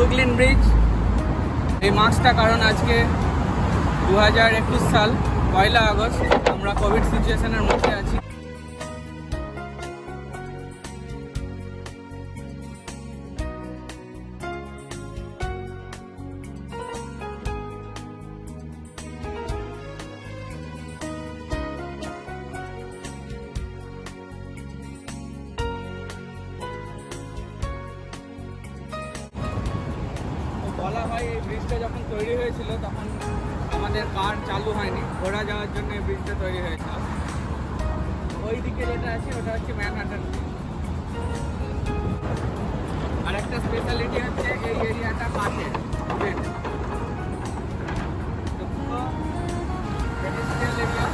Brooklyn bridge. এই মাসটা কারণ আজকে 2021 সাল 1 আগস্ট, আমরা কোভিড সিচুয়েশনের মধ্যে আছি। বলা হয় এই ব্রিজটা যখন তৈরি হয়েছিল তখন আমাদের কার চালু হয়নি, ঘোড়া যাওয়ার জন্য এই ব্রিজটা তৈরি হয়েছিল। ওই দিকে যেটা আছে ওটা হচ্ছে ম্যানহাটন ব্রিজ। আর একটা স্পেশালিটি হচ্ছে এই এরিয়াটা কাঠের, তো পুরো পেডেস্ট্রিয়াল এরিয়া।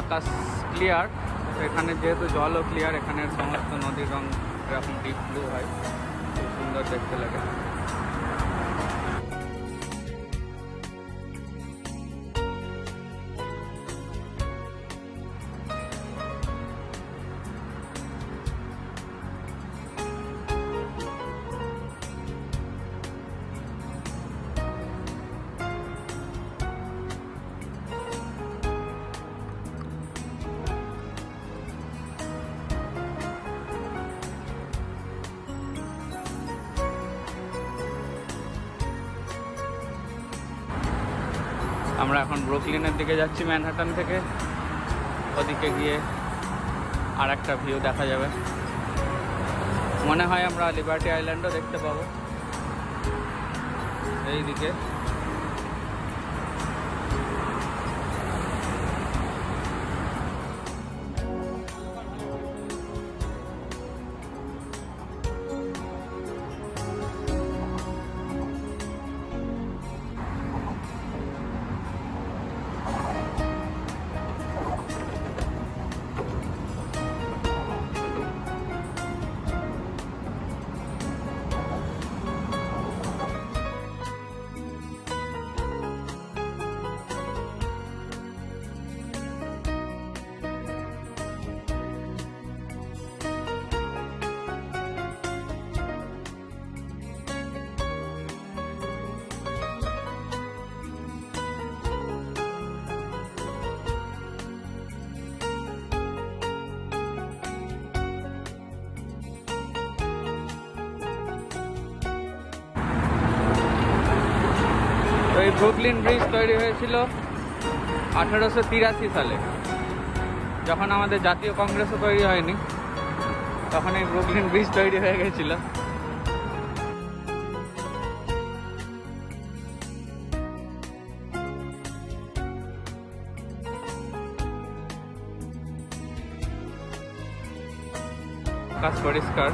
আকাশ ক্লিয়ার, এখানে যেহেতু জলও ক্লিয়ার, এখানের সমস্ত নদীর রং এরকম ডিপ ব্লু হয়, খুব সুন্দর দেখতে লাগে। আমরা এখন ব্রুকলিনের দিকে যাচ্ছি ম্যানহাটন থেকে। ওদিকে গিয়ে আর একটা ভিউ দেখা যাবে, মনে হয় আমরা লিবার্টি আইল্যান্ডও দেখতে পাবো এই দিকে। তো এই ব্রুকলিন ব্রিজ তৈরি হয়েছিল 1883 সালে, যখন আমাদের জাতীয় কংগ্রেসও তৈরি হয়নি, তখন এই ব্রুকলিন ব্রিজ তৈরি হয়ে গেছিল। আকাশ পরিষ্কার,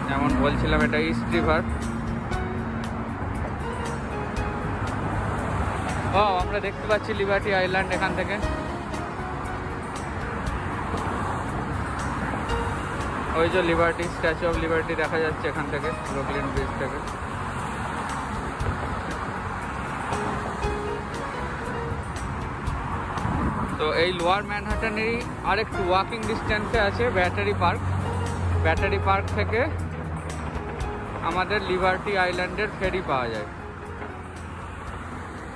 যেমন বলছিলাম এটা ইস্ট রিভার। ও আমরা দেখতে পাচ্ছি লিবার্টি আইল্যান্ড এখান থেকে। ওই যে লিবার্টি, স্ট্যাচু অফ লিবার্টি দেখা যাচ্ছে এখান থেকে, ব্রুকলিন ব্রিজ থেকে। তো এই লোয়ার ম্যানহাটানেরই আরেকটু ওয়াকিং ডিস্টেন্সে আছে ব্যাটারি পার্ক। ব্যাটারি পার্ক থেকে আমাদের লিবার্টি আইল্যান্ডের ফেরি পাওয়া যায়।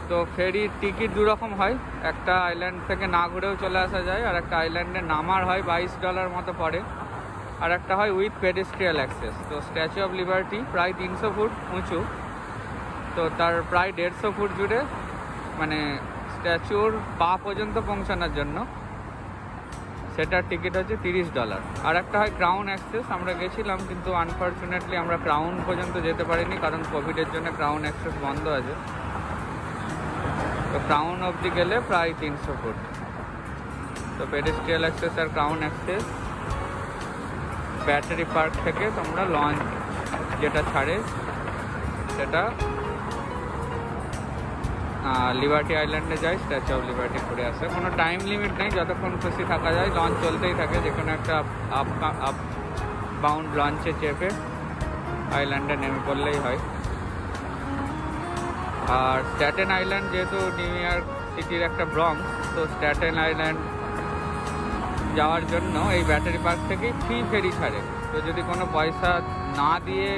তো ফেরির টিকিট দুরকম হয়, একটা আইল্যান্ড থেকে না ঘুরেও চলে আসা যায়, আর একটা আইল্যান্ডে নামার হয় $22 মতো পড়ে, আর একটা হয় উইথ পেডেস্ট্রিয়াল অ্যাক্সেস। তো স্ট্যাচু অফ লিবার্টি প্রায় 300 ফুট উঁচু, তো তার প্রায় 150 ফুট জুড়ে, মানে স্ট্যাচুর পা পর্যন্ত পৌঁছানোর জন্য সেটার টিকিট হচ্ছে $30। আর একটা হয় ক্রাউন অ্যাক্সেস, আমরা গেছিলাম কিন্তু আনফর্চুনেটলি আমরা ক্রাউন পর্যন্ত যেতে পারিনি, কারণ কোভিডের জন্য ক্রাউন অ্যাক্সেস বন্ধ আছে। তো ক্রাউন অবধি গেলে প্রায় 300 ফুট। তো পেডেস্ট্রিয়াল অ্যাক্সেস আর ক্রাউন অ্যাক্সেস ব্যাটারি পার্ক থেকে তোমরা লঞ্চ যেটা ছাড়ে সেটা লিবার্টি আইল্যান্ডে যায়, স্ট্যাচু অফ লিবার্টি ঘুরে আসে। কোনো টাইম লিমিট নেই, যতক্ষণ খুশি থাকা যায়, লঞ্চ চলতেই থাকে। যে কোনো একটা আপ বাউন্ড লঞ্চে চেপে আইল্যান্ডে নেমে পড়লেই হয়। আর স্ট্যাটেন আইল্যান্ড যেহেতু নিউ ইয়র্ক সিটির একটা ব্রঙ্কস, তো স্ট্যাটেন আইল্যান্ড যাওয়ার জন্য এই ব্যাটারি পার্ক থেকেই ফ্রি ফেরি ছাড়ে। তো যদি কোনো পয়সা না দিয়ে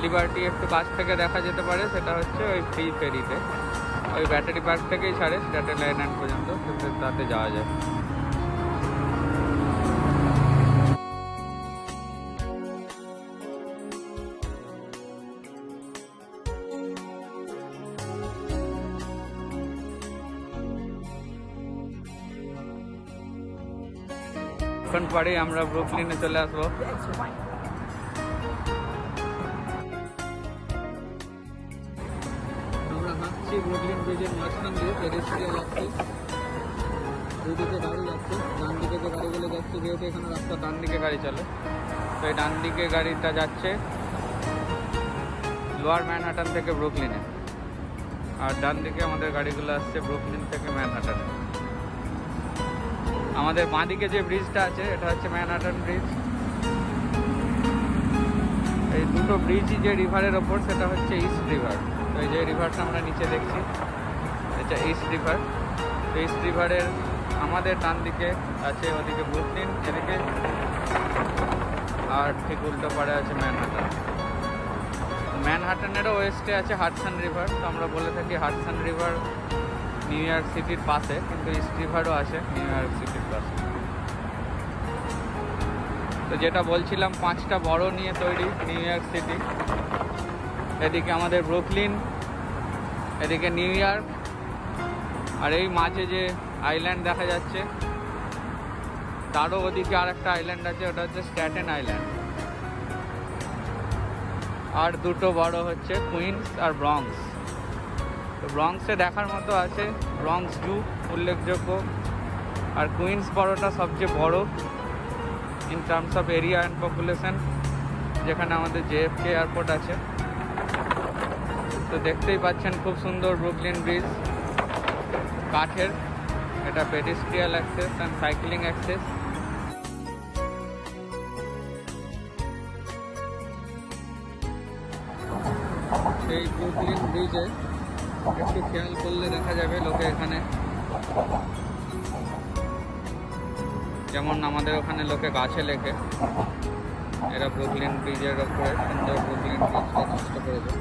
লিবার্টি একটু কাছ থেকে দেখা যেতে পারে, সেটা হচ্ছে ওই ফ্রি ফেরিতে, ওই ব্যাটারি পার্ক থেকেই ছাড়ে স্ট্যাটেন আইল্যান্ড পর্যন্ত, তাতে যাওয়া যায়। এখন পরেই আমরা ব্রুকলিনে চলে আসবো। আমরা হাঁটছি ব্রুকলিন ব্রিজের মাঝখান দিয়ে, পেডেস্ট্রিয়াল অ্যাক্সেস, দুদিকে গাড়ি যাচ্ছে, ডান দিকে যে গাড়িগুলো যাচ্ছে, যেহেতু এখানে রাস্তা ডান দিকে গাড়ি চলে, তো এই ডান দিকে গাড়িটা যাচ্ছে লোয়ার ম্যানহাটান থেকে ব্রুকলিনে, আর ডান দিকে আমাদের গাড়িগুলো আসছে ব্রুকলিন থেকে ম্যানহাটানে। আমাদের বাঁদিকে যে ব্রিজটা আছে এটা হচ্ছে ম্যানহাটান ব্রিজ। এই দুটো ব্রিজই যে রিভারের ওপর, সেটা হচ্ছে ইস্ট রিভার। তো এই যে রিভারটা আমরা নিচে দেখছি, এটা ইস্ট রিভার। তো ইস্ট রিভারের আমাদের ডান দিকে আছে ওদিকে ব্রুকলিন, এদিকে আর ঠিক উল্টো পাড়ে আছে ম্যানহাটান। ম্যানহাটানেরও ওয়েস্টে আছে হাডসন রিভার। তো আমরা বলে থাকি হাডসন রিভার নিউ ইয়র্ক সিটির পাশে, কিন্তু ইস্ট রিভারও আছে নিউ ইয়র্ক সিটির পাশে। তো যেটা বলছিলাম, 5টা বড় নিয়ে তৈরি নিউ ইয়র্ক সিটি। এদিকে আমাদের ব্রুকলিন, এদিকে নিউ ইয়র্ক, আর এই মাঝে যে আইল্যান্ড দেখা যাচ্ছে তারও ওদিকে আর একটা আইল্যান্ড আছে, ওটা হচ্ছে স্ট্যাটেন আইল্যান্ড। আর দুটো বড় হচ্ছে কুইন্স আর ব্রঙ্কস। তো ব্রঙ্কসে দেখার মতো আছে ব্রঙ্কস জু, উল্লেখযোগ্য, আর কুইন্স বড়টা সবচেয়ে বড় in terms of area and population, যেখানে আমাদের JFK এয়ারপোর্ট আছে। তো দেখতেই পাচ্ছেন খুব সুন্দর ব্রুকলিন ব্রিজ, কাঠের। এটা পেডেস্ট্রিয়াল অ্যাক্সেস অ্যান্ড সাইক্লিং অ্যাক্সেস। সেই ব্রুকলিন ব্রিজে একটু খেয়াল করলে দেখা যাবে লোকে এখানে, যেমন আমাদের ওখানে লোকে গাছে লেখে, এরা ব্রুকলিন ব্রিজের ওপরে সুন্দর ব্রুকলিন ব্রিজটা নষ্ট করেছে।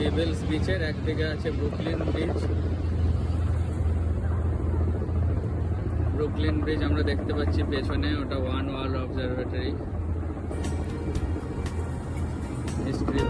পেবেলস বিচের একদিকে আছে ব্রুকলিন বিচ। ব্রুকলিন ব্রিজ আমরা দেখতে পাচ্ছি পেছনে, ওটা ওয়ান ওয়ার্ল্ড অবজারভেটরি, হিস্ট্রি